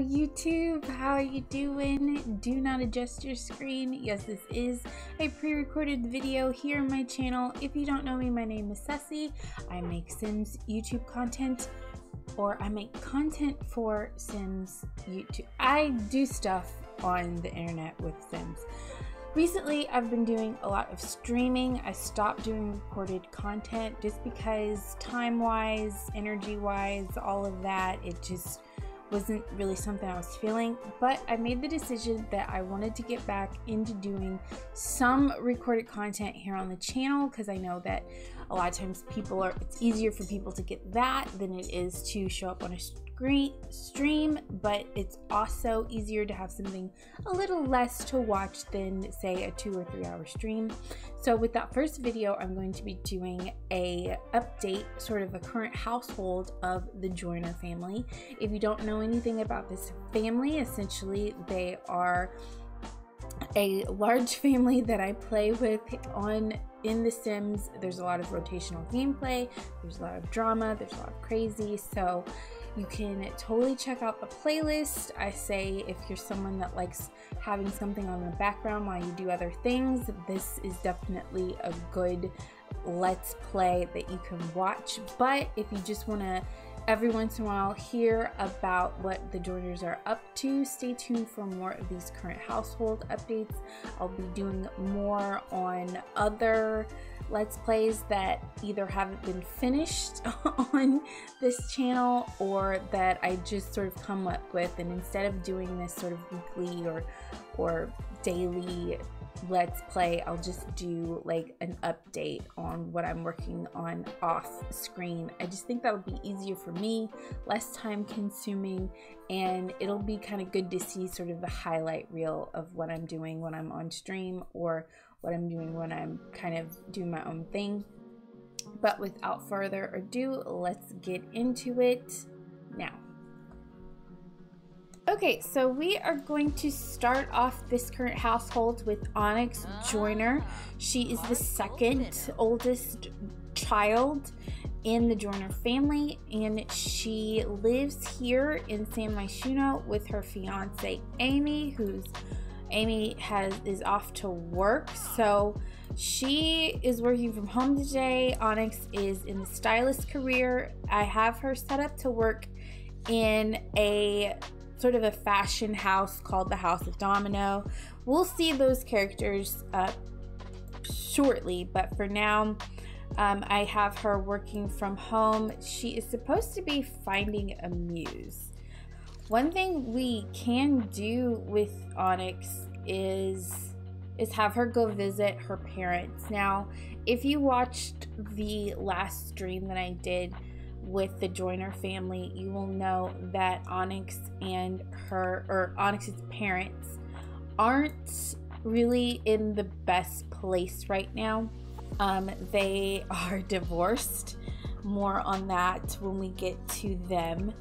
YouTube, how are you doing? Do not adjust your screen. Yes, this is a pre-recorded video here on my channel. If you don't know me, my name is Ceci. I make Sims YouTube content, or I make content for Sims YouTube. I do stuff on the internet with Sims. Recently, I've been doing a lot of streaming. I stopped doing recorded content just because time-wise, energy-wise, all of that, it just wasn't really something I was feeling. But I made the decision that I wanted to get back into doing some recorded content here on the channel, because I know that a lot of times it's easier for people to get that than it is to show up on a stream, but it's also easier to have something a little less to watch than, say, a 2 or 3 hour stream. So with that first video, I'm going to be doing a update, sort of a current household of the Joyner family. If you don't know anything about this family, essentially they are a large family that I play with in The Sims. There's a lot of rotational gameplay, there's a lot of drama, there's a lot of crazy, so you can totally check out the playlist. I say if you're someone that likes having something on the background while you do other things, this is definitely a good let's play that you can watch. But if you just want to every once in a while hear about what the Joyners are up to, stay tuned for more of these current household updates. I'll be doing more on other let's plays that either haven't been finished on this channel or that I just sort of come up with, and instead of doing this sort of weekly or daily let's play, I'll just do like an update on what I'm working on off screen. I just think that'll be easier for me, less time consuming, and it'll be kind of good to see sort of the highlight reel of what I'm doing when I'm on stream or what I'm doing when I'm kind of doing my own thing. But without further ado, let's get into it now. Okay, so we are going to start off this current household with Onyx Joyner. She is the second oldest child in the Joyner family, and she lives here in San Myshuno with her fiance Amy, is off to work, so she is working from home today. Onyx is in the stylist career. I have her set up to work in a sort of a fashion house called the House of Domino. We'll see those characters shortly, but for now I have her working from home. She is supposed to be finding a muse. One thing we can do with Onyx is have her go visit her parents. Now, if you watched the last stream that I did with the Joyner family, you will know that Onyx and Onyx's parents aren't really in the best place right now. They are divorced. More on that when we get to them.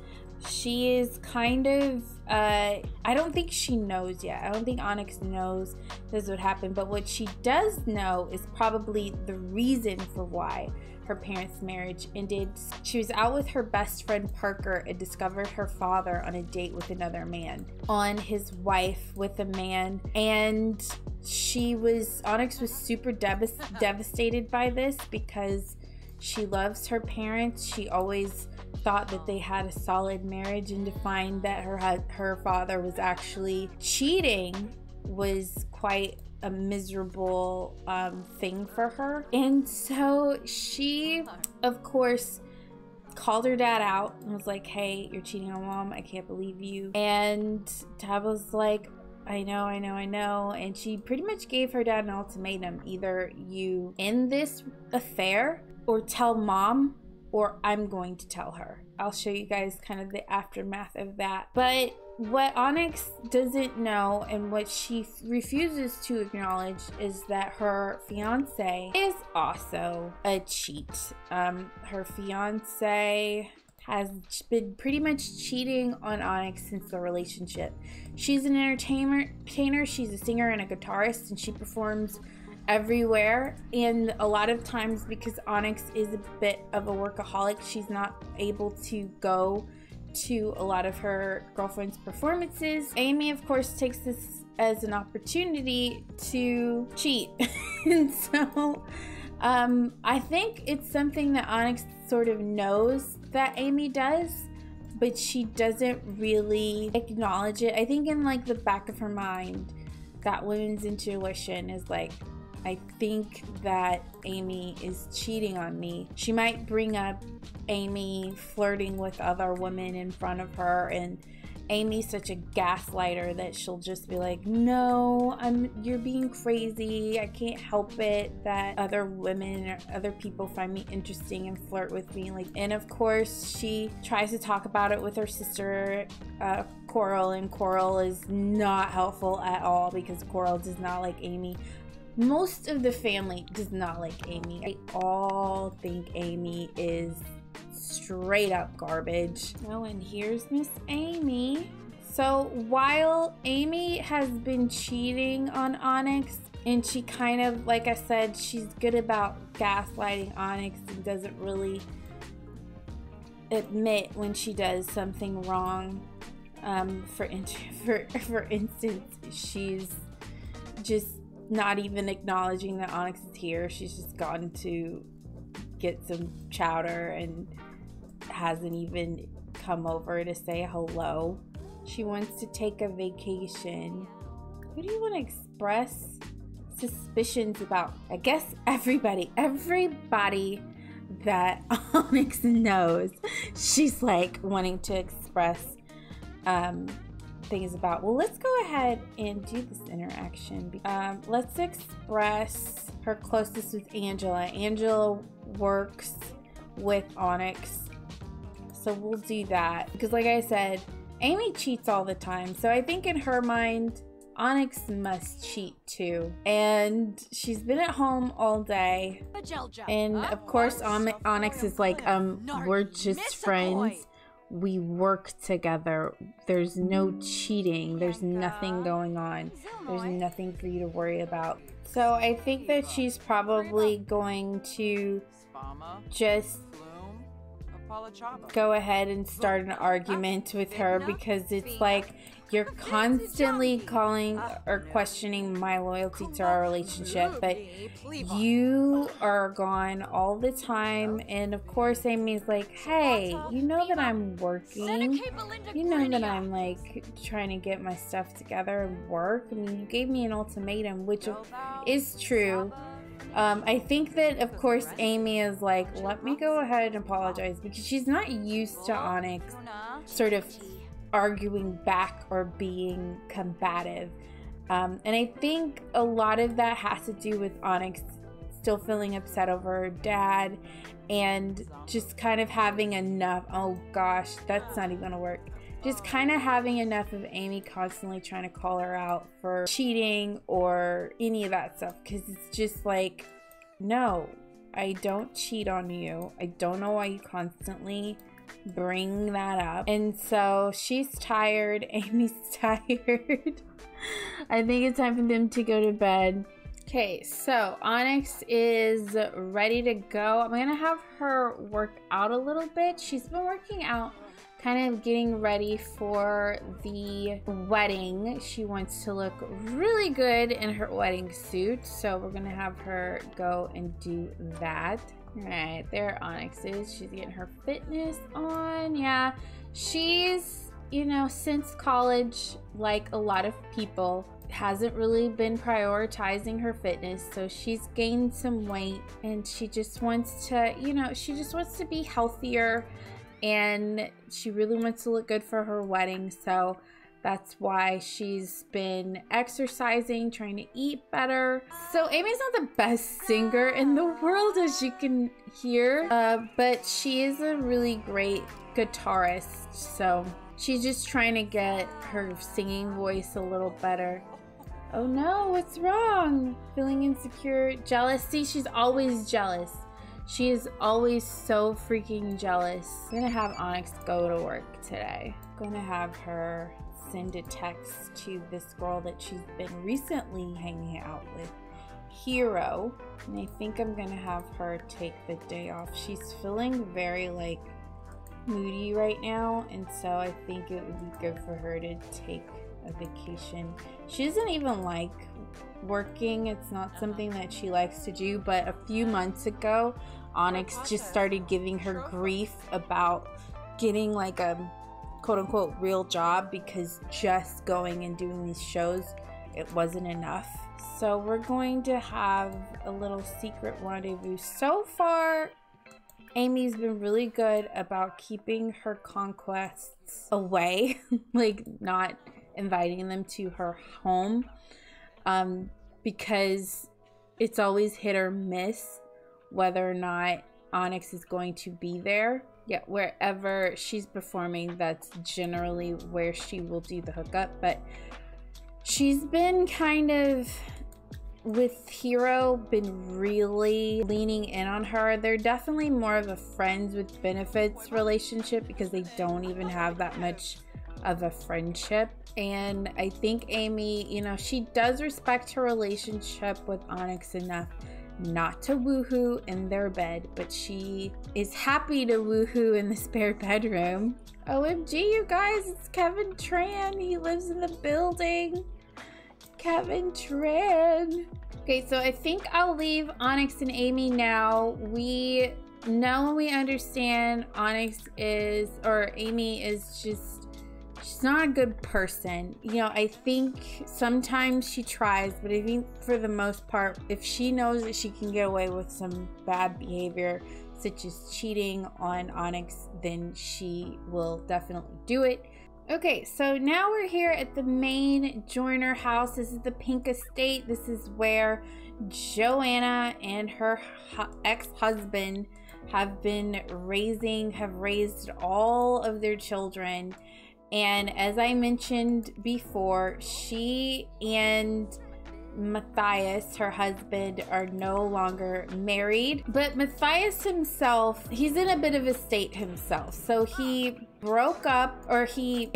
She is kind of I don't think she knows yet. I don't think Onyx knows this would happen, but what she does know is probably the reason for why her parents' marriage ended. She was out with her best friend Parker and discovered her father on a date with another man, on his wife with a man, and Onyx was super devastated by this because she loves her parents. She always thought that they had a solid marriage, and to find that her father was actually cheating was quite a miserable thing for her. And so she, of course, called her dad out and was like, hey, you're cheating on mom, I can't believe you. And dad was like, I know. And she pretty much gave her dad an ultimatum: either you end this affair or tell mom, or I'm going to tell her. I'll show you guys kind of the aftermath of that. But what Onyx doesn't know, and what she refuses to acknowledge, is that her fiance is also a cheat. Her fiance has been pretty much cheating on Onyx since the relationship. She's an entertainer, she's a singer and a guitarist, and she performs everywhere, and a lot of times, because Onyx is a bit of a workaholic, she's not able to go to a lot of her girlfriend's performances. Amy, of course, takes this as an opportunity to cheat. And so I think it's something that Onyx sort of knows that Amy does, but she doesn't really acknowledge it. I think in like the back of her mind, that woman's intuition is like, I think that Amy is cheating on me. She might bring up Amy flirting with other women in front of her, and Amy's such a gaslighter that she'll just be like, no, you're being crazy. I can't help it that other women or other people find me interesting and flirt with me. Like, and of course she tries to talk about it with her sister, Coral, and Coral is not helpful at all because Coral does not like Amy. Most of the family does not like Amy. They all think Amy is straight up garbage. Oh, and here's Miss Amy. So while Amy has been cheating on Onyx, and she kind of, like I said, she's good about gaslighting Onyx and doesn't really admit when she does something wrong. For instance, she's just not even acknowledging that Onyx is here. She's just gone to get some chowder and hasn't even come over to say hello. She wants to take a vacation. Who do you want to express suspicions about? I guess everybody that Onyx knows. She's like wanting to express things about. Well, let's go ahead and do this interaction. Let's express her closeness with Angela. Angela works with Onyx, so we'll do that because, like I said, Amy cheats all the time, so I think in her mind Onyx must cheat too. And she's been at home all day, and of course Onyx is like, we're just friends. We work together. There's no cheating. There's nothing going on. There's nothing for you to worry about. So I think that she's probably going to just go ahead and start an argument with her because it's like, you're constantly calling or questioning my loyalty to our relationship, but you are gone all the time. And of course Amy's like, hey, you know that I'm working, you know that I'm like trying to get my stuff together and work. I mean, you gave me an ultimatum, which is true. I think that of course Amy is like, let me go ahead and apologize, because she's not used to Onyx sort of arguing back or being combative, and I think a lot of that has to do with Onyx still feeling upset over her dad and just kind of having enough. Oh gosh, that's not even gonna work. Just kind of having enough of Amy constantly trying to call her out for cheating or any of that stuff, because it's just like, no, I don't cheat on you. I don't know why you constantly bring that up. And so she's tired. Amy's tired. I think it's time for them to go to bed. Okay, so Onyx is ready to go. I'm gonna have her work out a little bit. She's been working out, kind of getting ready for the wedding. She wants to look really good in her wedding suit, so we're gonna have her go and do that. All right, there Onyx is. She's getting her fitness on. Yeah, she's, you know, since college, like a lot of people, hasn't really been prioritizing her fitness. So she's gained some weight and she just wants to, you know, she just wants to be healthier, and she really wants to look good for her wedding. So that's why she's been exercising, trying to eat better. So Amy's not the best singer in the world, as you can hear, but she is a really great guitarist. So she's just trying to get her singing voice a little better. Oh no, what's wrong? Feeling insecure, jealous. See, she's always jealous. She is always so freaking jealous. I'm gonna have Onyx go to work today. I'm gonna have her send a text to this girl that she's been recently hanging out with, Hero, and I think I'm gonna have her take the day off. She's feeling very like moody right now, and so I think it would be good for her to take a vacation. She doesn't even like working. It's not something that she likes to do, but a few months ago Onyx just started giving her grief about getting like a quote-unquote real job, because just going and doing these shows, it wasn't enough. So we're going to have a little secret rendezvous. So far Amy's been really good about keeping her conquests away, like not inviting them to her home, because it's always hit or miss whether or not Onyx is going to be there. Yeah, wherever she's performing, that's generally where she will do the hookup. But she's been kind of, with Hero, been really leaning in on her. They're definitely more of a friends with benefits relationship, because they don't even have that much of a friendship. And I think Amy, you know, she does respect her relationship with Onyx enough not to woohoo in their bed, but she is happy to woohoo in the spare bedroom. OMG, you guys, it's Kevin Tran. He lives in the building. Kevin Tran. Okay, so I think I'll leave Onyx and Amy now. We know and we understand Onyx is, or Amy is just, she's not a good person. You know, I think sometimes she tries, but I think for the most part, if she knows that she can get away with some bad behavior, such as cheating on Onyx, then she will definitely do it. Okay, so now we're here at the main Joyner house. This is the Pink Estate. This is where Joanna and her ex-husband have raised all of their children. And as I mentioned before, she and Matthias, her husband, are no longer married. But Matthias himself, he's in a bit of a state himself. So he broke up, or he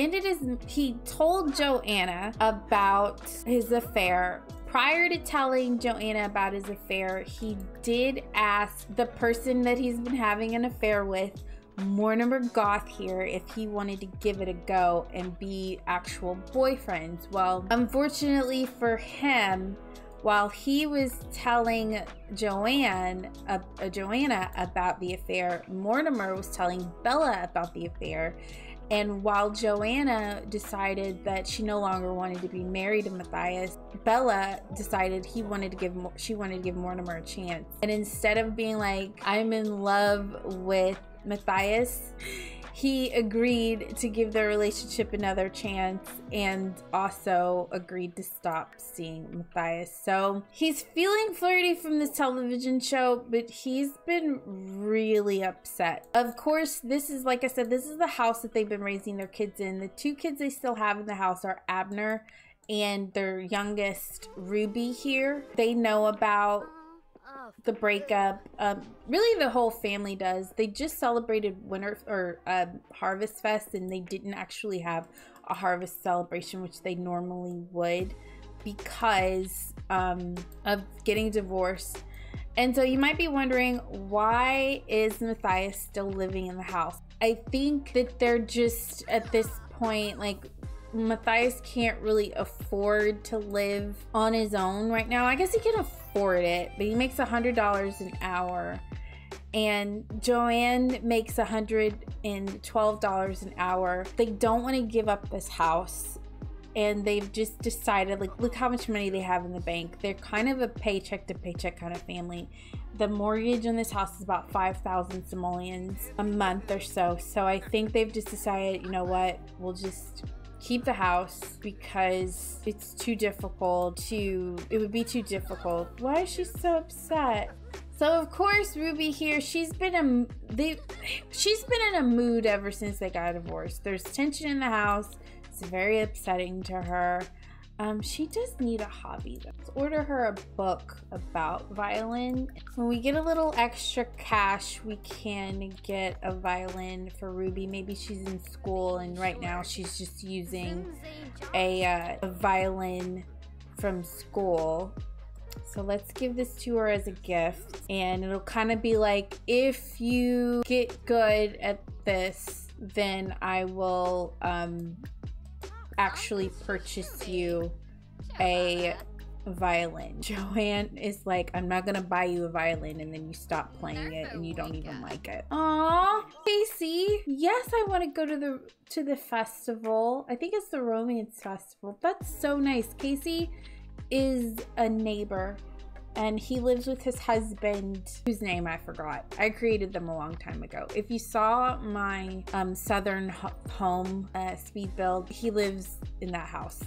told Joanna about his affair. Prior to telling Joanna about his affair, he did ask the person that he's been having an affair with, Mortimer Goth here, if he wanted to give it a go and be actual boyfriends. Well, unfortunately for him, while he was telling Joanna about the affair, Mortimer was telling Bella about the affair. And while Joanna decided that she no longer wanted to be married to Matthias, Bella decided she wanted to give Mortimer a chance. And instead of being like, I'm in love with Matthias, he agreed to give their relationship another chance, and also agreed to stop seeing Matthias. So he's feeling flirty from this television show, but he's been really upset. Of course, this is, like I said, this is the house that they've been raising their kids in. The two kids they still have in the house are Abner and their youngest, Ruby here. They know about the breakup. Really the whole family does. They just celebrated Harvest Fest, and they didn't actually have a harvest celebration, which they normally would, because of getting divorced. And so you might be wondering, why is Matthias still living in the house? I think that they're just at this point, like, Matthias can't really afford to live on his own right now. I guess he can afford it, but he makes $100 an hour, and Joanne makes $112 an hour. They don't want to give up this house, and they've just decided, like, look how much money they have in the bank. They're kind of a paycheck to paycheck kind of family. The mortgage on this house is about 5,000 simoleons a month or so. So I think they've just decided, you know what, we'll just keep the house, because it's too difficult it would be too difficult. Why is she so upset? So of course Ruby here, she's been in a mood ever since they got divorced. There's tension in the house. It's very upsetting to her. She does need a hobby though. Let's order her a book about violin. When we get a little extra cash, we can get a violin for Ruby. Maybe she's in school and right now she's just using a violin from school. So let's give this to her as a gift, and it'll kind of be like, if you get good at this, then I will actually purchase you a violin. Joanne is like, I'm not gonna buy you a violin, and then you stop playing it and you don't even like it. Aww, Casey. Yes, I want to go to the festival. I think it's the Romance Festival. That's so nice. Casey is a neighbor, and he lives with his husband, whose name I forgot. I created them a long time ago. If you saw my southern home speed build, he lives in that house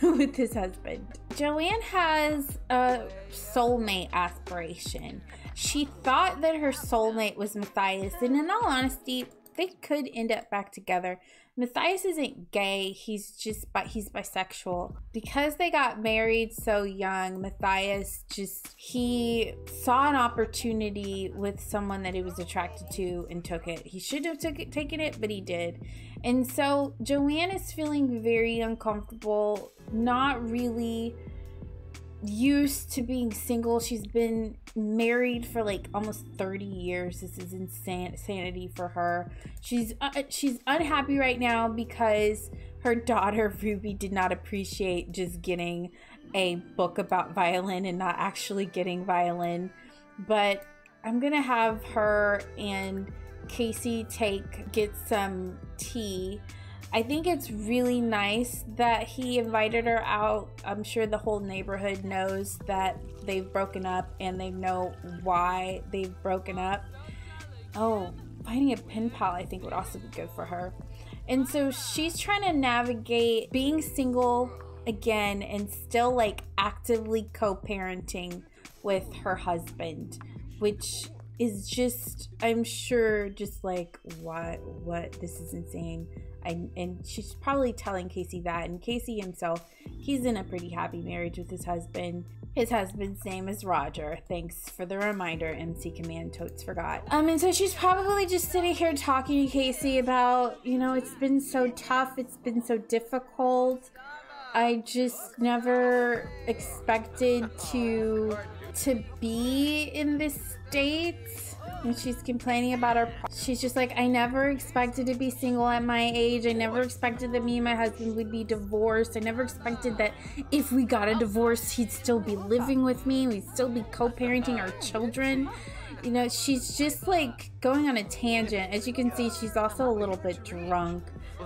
with his husband. Joanne has a soulmate aspiration. She thought that her soulmate was Matthias, and in all honesty, they could end up back together. Matthias isn't gay, he's bisexual. Because they got married so young, Matthias he saw an opportunity with someone that he was attracted to and took it. He shouldn't have taken it, but he did. And so Joanne is feeling very uncomfortable, not really used to being single. She's been married for like almost 30 years. This is insanity for her. She's unhappy right now because her daughter Ruby did not appreciate just getting a book about violin and not actually getting violin. But I'm gonna have her and Casey get some tea. I think it's really nice that he invited her out. I'm sure the whole neighborhood knows that they've broken up, and they know why they've broken up. Oh, finding a pen pal I think would also be good for her. And so she's trying to navigate being single again and still like actively co-parenting with her husband, which is just, I'm sure, just like, what, this is insane. And she's probably telling Casey that, and Casey himself, he's in a pretty happy marriage with his husband. His husband's name is Roger. Thanks for the reminder, MC Command Totes forgot. And so she's probably just sitting here talking to Casey about, you know, it's been so tough, it's been so difficult. I just never expected to be in this state. And she's complaining about her. She's just like, I never expected to be single at my age. I never expected that me and my husband would be divorced. I never expected that if we got a divorce, he'd still be living with me. We'd still be co-parenting our children. You know, she's just like going on a tangent. As you can see, she's also a little bit drunk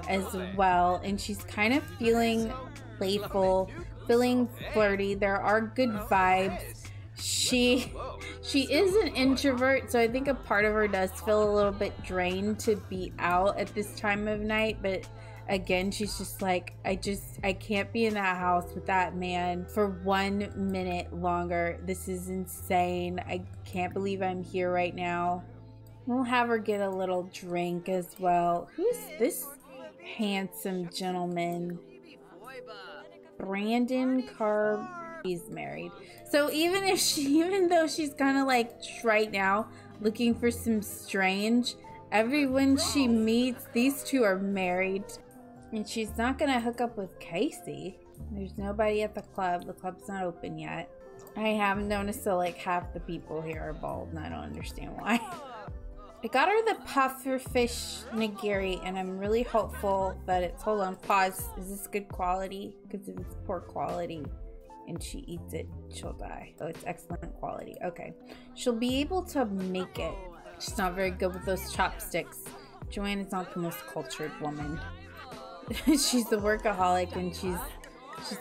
as well. And she's kind of feeling playful, feeling flirty. There are good vibes. She is an introvert, so I think a part of her does feel a little bit drained to be out at this time of night, but again, she's just like, I can't be in that house with that man for 1 minute longer. This is insane. I can't believe I'm here right now. We'll have her get a little drink as well. Who's this handsome gentleman? Brandon Carr. He's married. So even though she's kind of like right now looking for some strange, everyone she meets, these two are married. And she's not gonna hook up with Casey. There's nobody at the club. The club's not open yet. I have noticed that like half the people here are bald, and I don't understand why. I got her the pufferfish nigiri, and I'm really hopeful that it's, hold on, pause. Is this good quality? Because if it's poor quality and she eats it, she'll die. Oh, it's excellent quality. Okay. She'll be able to make it. She's not very good with those chopsticks. Joanne is not the most cultured woman. She's the workaholic, and she's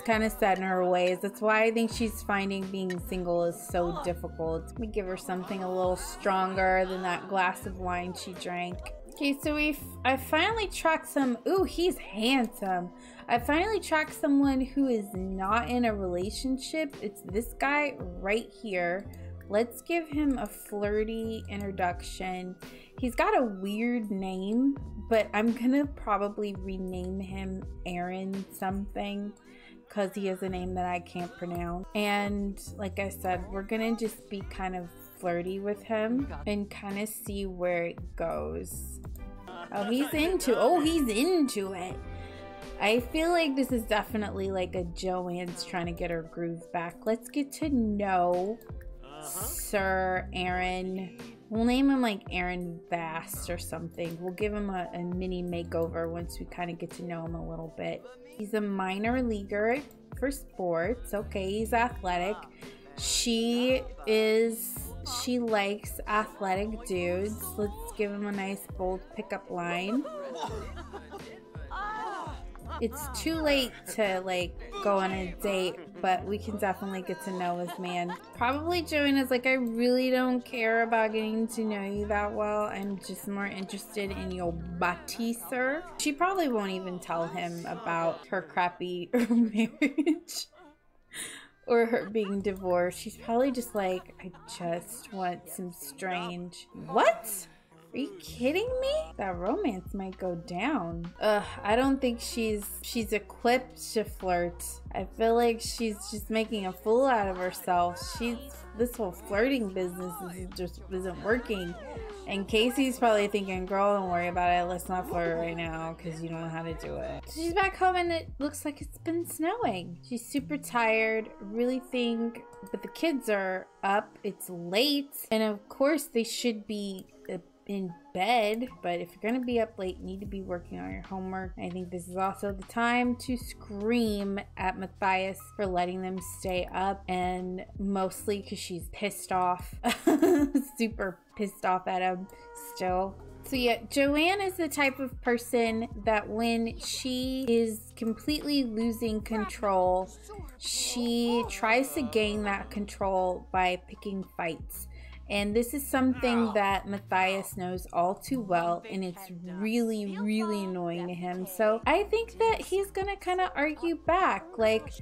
kind of set in her ways. That's why I think she's finding being single is so difficult. Let me give her something a little stronger than that glass of wine she drank. Okay, so I finally tracked some, ooh, he's handsome. I finally tracked someone who is not in a relationship. It's this guy right here. Let's give him a flirty introduction. He's got a weird name, but I'm gonna probably rename him Aaron something, because he has a name that I can't pronounce. And like I said, we're gonna just be kind of flirty with him and kind of see where it goes. Oh, he's into it. I feel like this is definitely like a Joanne's trying to get her groove back. Let's get to know Sir Aaron. We'll name him like Aaron Vast or something. We'll give him a mini makeover once we kind of get to know him a little bit. He's a minor leaguer for sports. Okay, he's athletic. She likes athletic dudes. Let's give him a nice bold pickup line. It's too late to like go on a date, but we can definitely get to know his man. Probably Joyners like, I really don't care about getting to know you that well. I'm just more interested in your body, sir. She probably won't even tell him about her crappy marriage or her being divorced. She's probably just like, I just want some strange. What? Are you kidding me? That romance might go down. Ugh, I don't think she's equipped to flirt. I feel like she's just making a fool out of herself. This whole flirting business just isn't working. And Casey's probably thinking, girl, don't worry about it. Let's not flirt right now because you don't know how to do it. She's back home and it looks like it's been snowing. She's super tired, really think, but the kids are up. It's late. And of course they should be in bed, but if you're gonna be up late, you need to be working on your homework. I think this is also the time to scream at Matthias for letting them stay up, and mostly because she's pissed off. Super pissed off at him still. So yeah, Joanne is the type of person that when she is completely losing control, she tries to gain that control by picking fights. And this is something that Matthias knows all too well, and it's really, really annoying to him. So I think that he's gonna kind of argue back, like,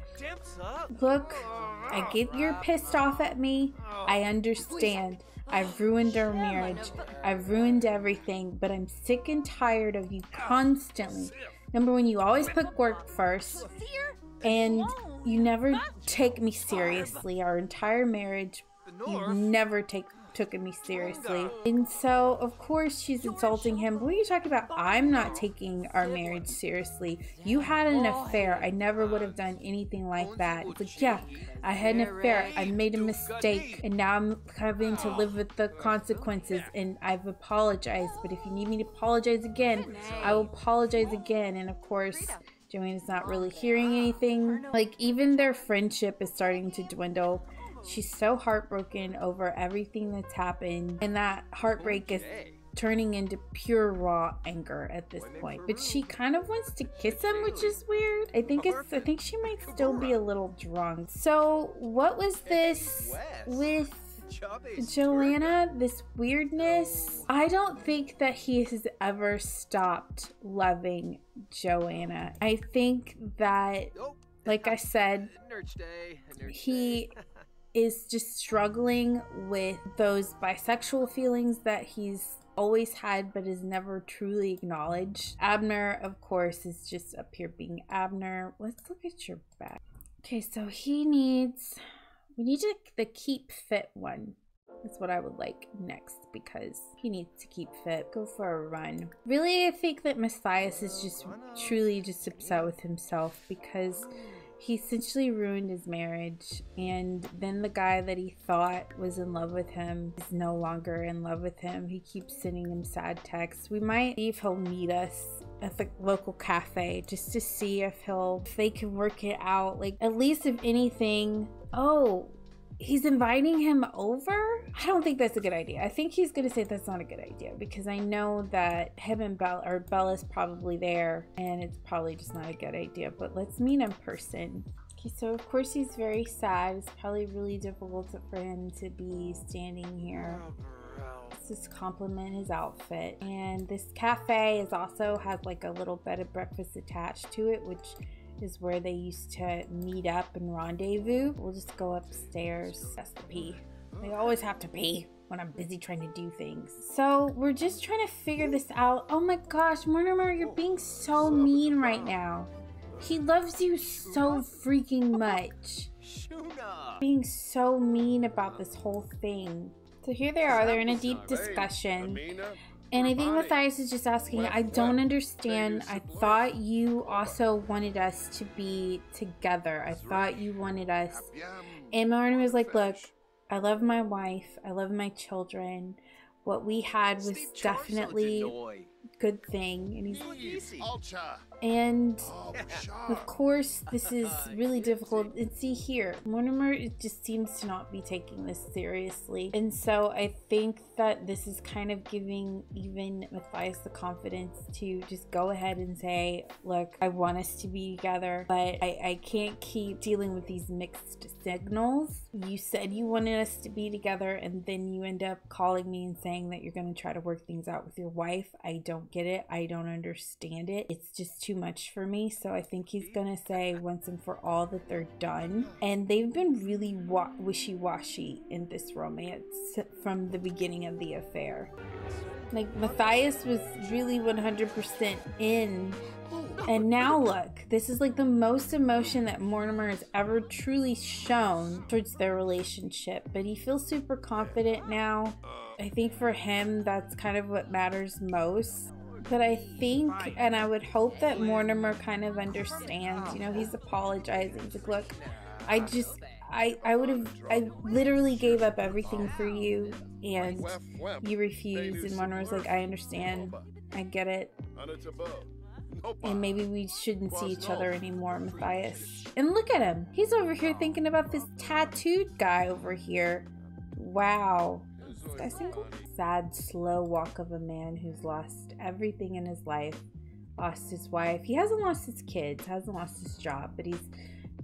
look, I get you're pissed off at me. I understand. I've ruined our marriage. I've ruined everything, but I'm sick and tired of you constantly. Number one, you always put work first, and you never take me seriously. Our entire marriage, you never took me seriously. And so of course she's insulting him. What are you talking about? I'm not taking our marriage seriously. You had an affair. I never would have done anything like that. It's like, yeah, I had an affair. I made a mistake, and now I'm having to live with the consequences, and I've apologized. But if you need me to apologize again, I will apologize again. And of course Joanne is not really hearing anything. Like, even their friendship is starting to dwindle. She's so heartbroken over everything that's happened, and that heartbreak is turning into pure raw anger at this point. But she kind of wants to kiss him, which is weird. I think she might still be a little drunk. So what was this with Joanna, this weirdness? I don't think that he has ever stopped loving Joanna. I think that, like I said, he is just struggling with those bisexual feelings that he's always had but has never truly acknowledged. Abner, of course, is just up here being Abner. Let's look at your back. Okay, so we need the keep fit one. That's what I would like next, because he needs to keep fit. Go for a run. Really, I think that Matthias is just truly just upset with himself because he essentially ruined his marriage, and then the guy that he thought was in love with him is no longer in love with him. He keeps sending him sad texts. We might see if he'll meet us at the local cafe just to see if they can work it out. Like, at least if anything. Oh, he's inviting him over? I don't think that's a good idea. I think he's gonna say that's not a good idea, because I know that him and Bella's probably there, and it's probably just not a good idea. But let's meet in person. Okay, so of course he's very sad. It's probably really difficult for him to be standing here. Let's just compliment his outfit. And this cafe has like a little bed and breakfast attached to it, which is where they used to meet up and rendezvous. We'll just go upstairs. That's to pee. They always have to pee when I'm busy trying to do things. So we're just trying to figure this out. Oh my gosh, Mortimer, you're being so mean right now. He loves you so freaking much. Being so mean about this whole thing. So here they are, they're in a deep discussion. And I think Matthias is just asking, I don't understand. I thought you also wanted us to be together. I thought you wanted us. And Martin was like, look, I love my wife. I love my children. what we had was definitely good thing, and of course this is really difficult. And see here, Mortimer, it just seems to not be taking this seriously, and so I think that this is kind of giving even Matthias the confidence to just go ahead and say, look, I want us to be together, but I can't keep dealing with these mixed signals. You said you wanted us to be together, and then you end up calling me and saying that you're going to try to work things out with your wife. I don't get it. I don't understand it. It's just too much for me. So I think he's gonna say once and for all that they're done. And they've been really wishy-washy in this romance from the beginning of the affair. Like, Matthias was really 100% in, and now look, this is like the most emotion that Mortimer has ever truly shown towards their relationship, but he feels super confident now. I think for him that's kind of what matters most. But I think, and I would hope that Mortimer kind of understands, you know, he's apologizing. He's like, look, I literally gave up everything for you, and you refused. And Mortimer's like, I understand, I get it, and maybe we shouldn't see each other anymore, Matthias. And look at him, he's over here thinking about this tattooed guy over here. Wow. Is this guy single? Sad, slow walk of a man who's lost everything in his life. Lost his wife. He hasn't lost his kids, hasn't lost his job, but he's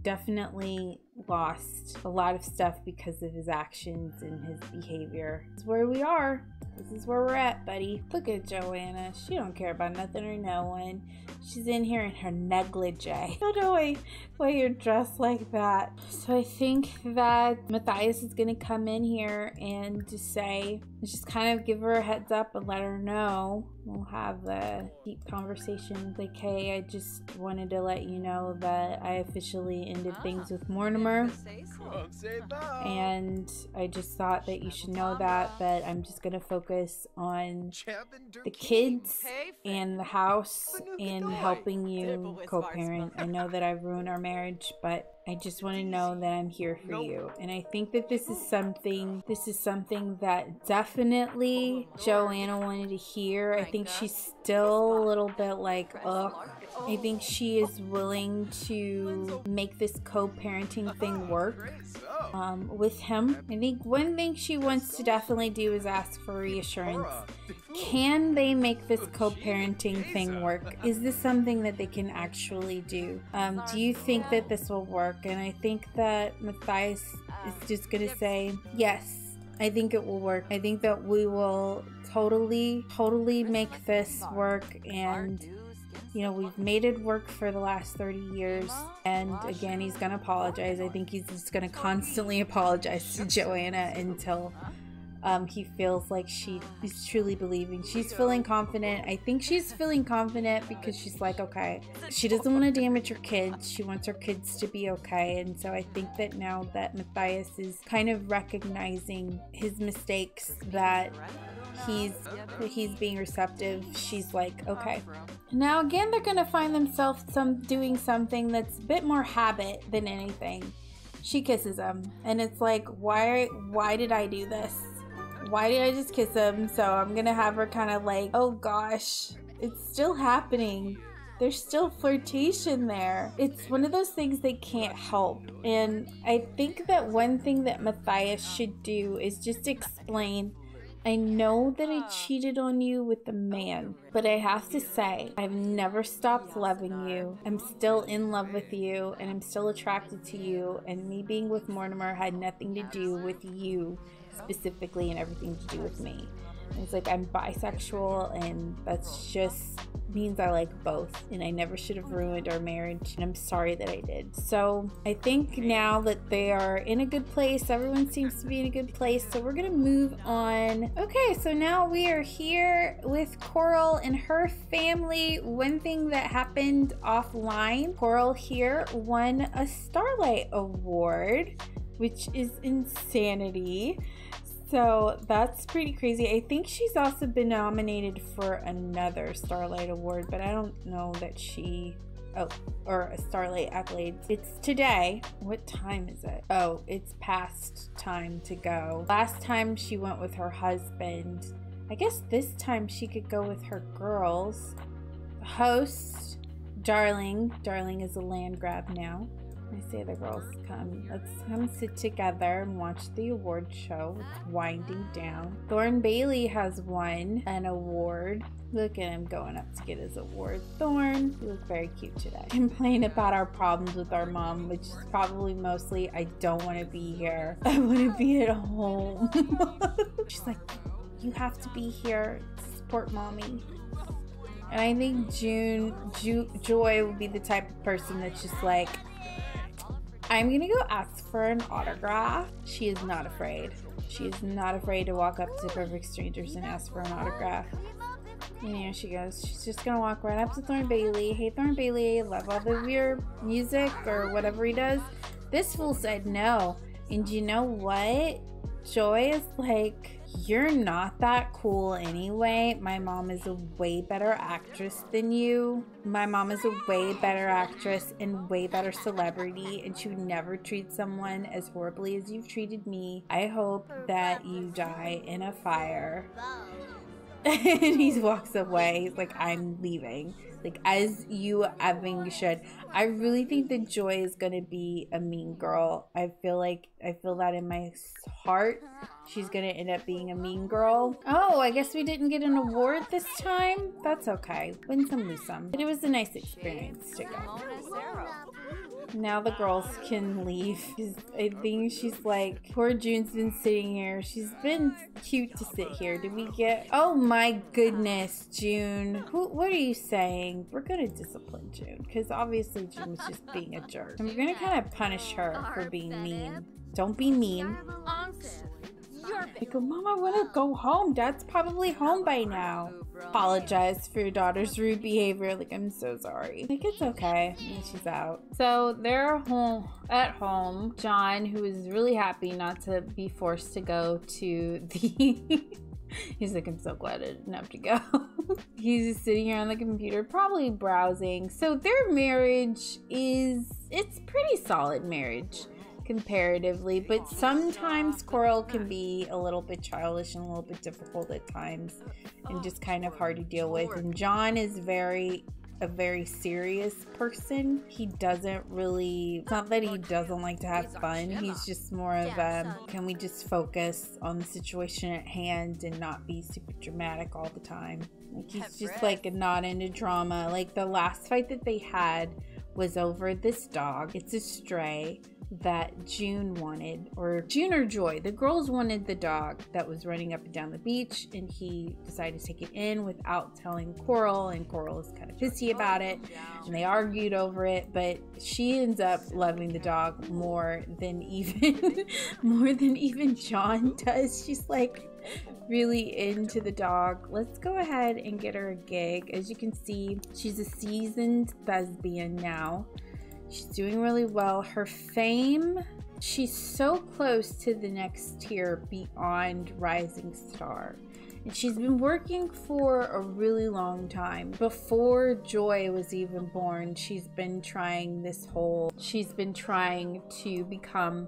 definitely lost a lot of stuff because of his actions and his behavior. This is where we are. This is where we're at, buddy. Look at Joanna. She don't care about nothing or no one. She's in here in her negligee. I don't know why you're dressed like that. So I think that Matthias is gonna come in here and just say, just kind of give her a heads up and let her know. We'll have a deep conversation like, hey, I just wanted to let you know that I officially ended things with Mortimer. And I just thought that you should know that I'm just gonna focus on the kids and the house and helping you co-parent. I know that I've ruined our marriage, but I just want to know that I'm here for you. And I think that this is something that definitely Joanna wanted to hear. I think she's still a little bit like, ugh. I think she is willing to make this co-parenting thing work with him. I think one thing she wants to definitely do is ask for reassurance. Can they make this co-parenting thing work? Is this something that they can actually do? Do you think that this will work? And I think that Matthias is just gonna say, yes, I think it will work. I think that we will totally make this work, and you know, we've made it work for the last 30 years. And again, he's gonna apologize. I think he's just gonna constantly apologize to Joanna until he feels like she is truly believing. She's feeling confident. I think she's feeling confident because she's like, okay, she doesn't want to damage her kids. She wants her kids to be okay. And so I think that now that Matthias is kind of recognizing his mistakes, that he's being receptive, she's like, okay. Now again, they're gonna find themselves doing something that's a bit more habit than anything. She kisses him, and it's like, why did I do this? Why did I just kiss him? So I'm gonna have her kind of like, oh gosh, it's still happening. There's still flirtation there. It's one of those things they can't help. And I think that one thing that Matthias should do is just explain, I know that I cheated on you with the man, but I have to say, I've never stopped loving you. I'm still in love with you, and I'm still attracted to you, and me being with Mortimer had nothing to do with you specifically and everything to do with me. And it's like, I'm bisexual, and that's just means I like both, and I never should have ruined our marriage, and I'm sorry that I did. So I think now that they are in a good place, everyone seems to be in a good place, so we're gonna move on. Okay, so now we are here with Coral and her family. One thing that happened offline, Coral here won a Starlight Award, which is insanity. So that's pretty crazy. I think she's also been nominated for another Starlight Award, but I don't know that she, or a Starlight accolade. It's today. What time is it? Oh, it's past time to go. Last time she went with her husband, I guess this time she could go with her girls. Host, Darling. Darling is a land grab now. I say the girls come. Let's come sit together and watch the award show. It's winding down. Thorn Bailey has won an award. Look at him going up to get his award. Thorn, you look very cute today. Complain about our problems with our mom, which is probably mostly, I don't want to be here. I want to be at home. She's like, you have to be here to support mommy. And I think Joy will be the type of person that's just like, I'm gonna go ask for an autograph. She is not afraid. She is not afraid to walk up to perfect strangers and ask for an autograph. And here she goes. She's just gonna walk right up to Thorn Bailey. Hey Thorn Bailey, love all of your music or whatever he does. This fool said no. And you know what? Joy is like, you're not that cool anyway. My mom is a way better actress than you. My mom is a way better actress and way better celebrity, and she would never treat someone as horribly as you've treated me. I hope that you die in a fire. And he walks away. He's like, I'm leaving. Like, as you effing should. I really think that Joy is gonna be a mean girl. I feel that in my heart. She's gonna end up being a mean girl. Oh, I guess we didn't get an award this time. That's okay. Win some, lose some. But it was a nice experience to go. Now the girls can leave. I think she's like, poor June's been sitting here. She's been cute to sit here. Did we get, oh my goodness, June. What are you saying? We're gonna discipline June because obviously June was just being a jerk. And we're gonna kind of punish her for being mean. Don't be mean. I go, Mom, I want to go home. Dad's probably home by now. Apologize for your daughter's rude behavior. Like, I'm so sorry. Like, it's okay. And she's out. So they're home at home. John, who is really happy not to be forced to go to the he's like, I'm so glad I didn't have to go. He's just sitting here on the computer, probably browsing. So their marriage it's pretty solid marriage comparatively, but sometimes Coral can be a little bit childish and a little bit difficult at times and just kind of hard to deal with. And John is a very serious person. He doesn't really, it's not that he doesn't like to have fun. He's just more of can we just focus on the situation at hand and not be super dramatic all the time? Like, he's just like not into drama. Like, the last fight that they had was over this dog. It's a stray that June wanted, or June or Joy. The girls wanted the dog that was running up and down the beach, and he decided to take it in without telling Coral, and Coral is kind of pissy about it, and they argued over it, but she ends up loving the dog more than even John does. She's like really into the dog. Let's go ahead and get her a gig. As you can see, she's a seasoned thespian now. She's doing really well. Her fame, she's so close to the next tier beyond rising star. And she's been working for a really long time. Before Joy was even born, she's been trying to become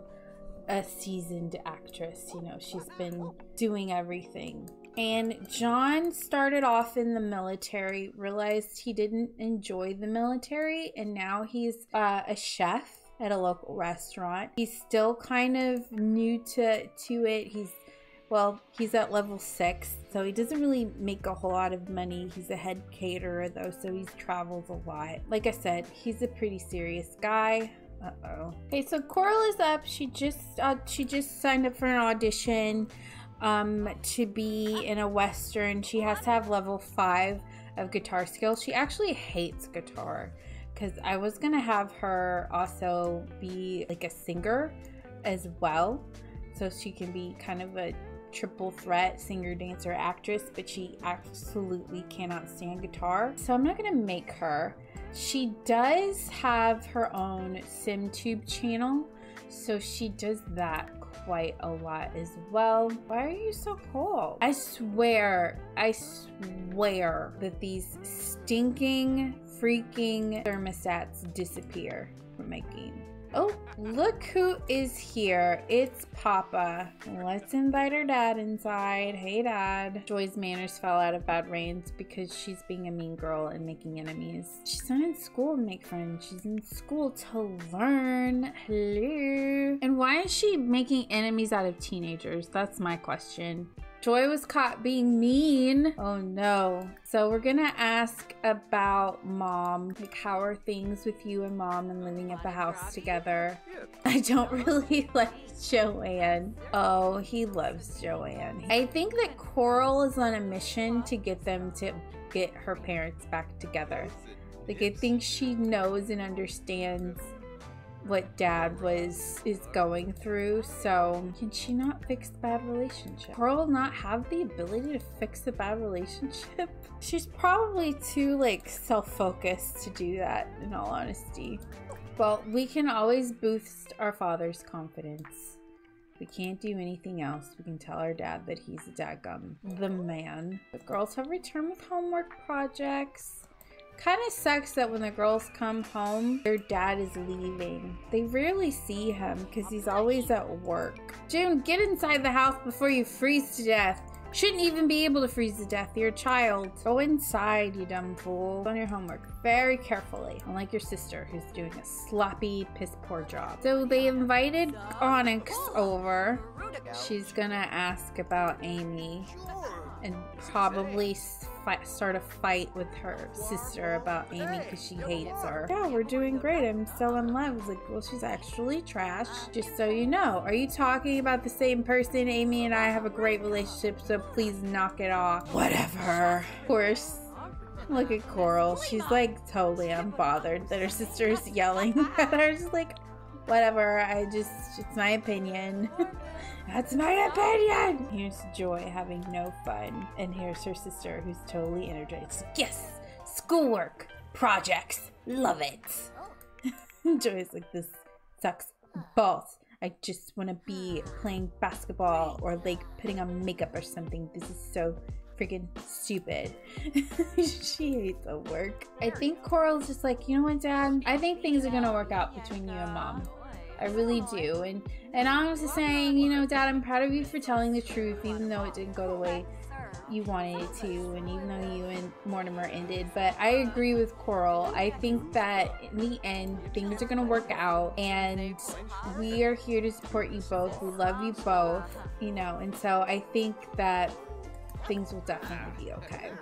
a seasoned actress. You know, she's been doing everything. And John started off in the military, realized he didn't enjoy the military, and now he's a chef at a local restaurant. He's still kind of new to it. He's at level 6, so he doesn't really make a whole lot of money. He's a head caterer though, so he travels a lot. Like I said, he's a pretty serious guy. Uh-oh. Okay, so Coral is up. She just signed up for an audition to be in a Western. She has to have level 5 of guitar skills. She actually hates guitar, because I was gonna have her also be like a singer as well, so she can be kind of a triple threat, singer, dancer, actress, but she absolutely cannot stand guitar, so I'm not gonna make her. She does have her own SimTube channel, so she does that quite a lot as well. Why are you so cold? I swear that these stinking freaking thermostats disappear from my game. Oh, look who is here. It's Papa. Let's invite her dad inside. Hey, Dad. Joy's manners fell out of bad reins because she's being a mean girl and making enemies. She's not in school to make friends. She's in school to learn. Hello. And why is she making enemies out of teenagers? That's my question. Joy was caught being mean. Oh no. So we're gonna ask about Mom. Like, how are things with you and Mom and living at the house together? I don't really like Joanne. Oh, he loves Joanne. I think that Coral is on a mission to get them to get her parents back together. Like, I think she knows and understands what Dad is going through. So can she not fix the bad relationship? Coral will not have the ability to fix a bad relationship. She's probably too like self-focused to do that, in all honesty. Well, we can always boost our father's confidence. We can't do anything else. We can tell our dad that he's a dadgum the man. The girls have returned with homework projects. Kind of sucks that when the girls come home, their dad is leaving. They rarely see him because he's always at work. June, get inside the house before you freeze to death. Shouldn't even be able to freeze to death. You're a child. Go inside, you dumb fool. On your homework very carefully. Unlike your sister, who's doing a sloppy, piss-poor job. So they invited Onyx over. She's gonna ask about Amy and probably start a fight with her sister about Amy because she hates her. Yeah, we're doing great. I'm so in love. It's like, well, she's actually trash. Just so you know. Are you talking about the same person? Amy and I have a great relationship, so please knock it off. Whatever. Of course. Look at Coral. She's like totally unbothered that her sister's yelling at her. She's like, whatever. It's my opinion. That's my opinion! Here's Joy having no fun. And here's her sister who's totally energized. Yes! Schoolwork! Projects! Love it! Joy's like, this sucks balls. I just want to be playing basketball or like putting on makeup or something. This is so freaking stupid. She hates the work. I think Coral's just like, you know what, Dad? I think things are gonna work out between you and Mom. I really do. And I'm just saying, you know, Dad, I'm proud of you for telling the truth, even though it didn't go the way you wanted it to, and even though you and Mortimer ended. But I agree with Coral. I think that in the end, things are going to work out, and we are here to support you both. We love you both, you know, and so I think that things will definitely be okay.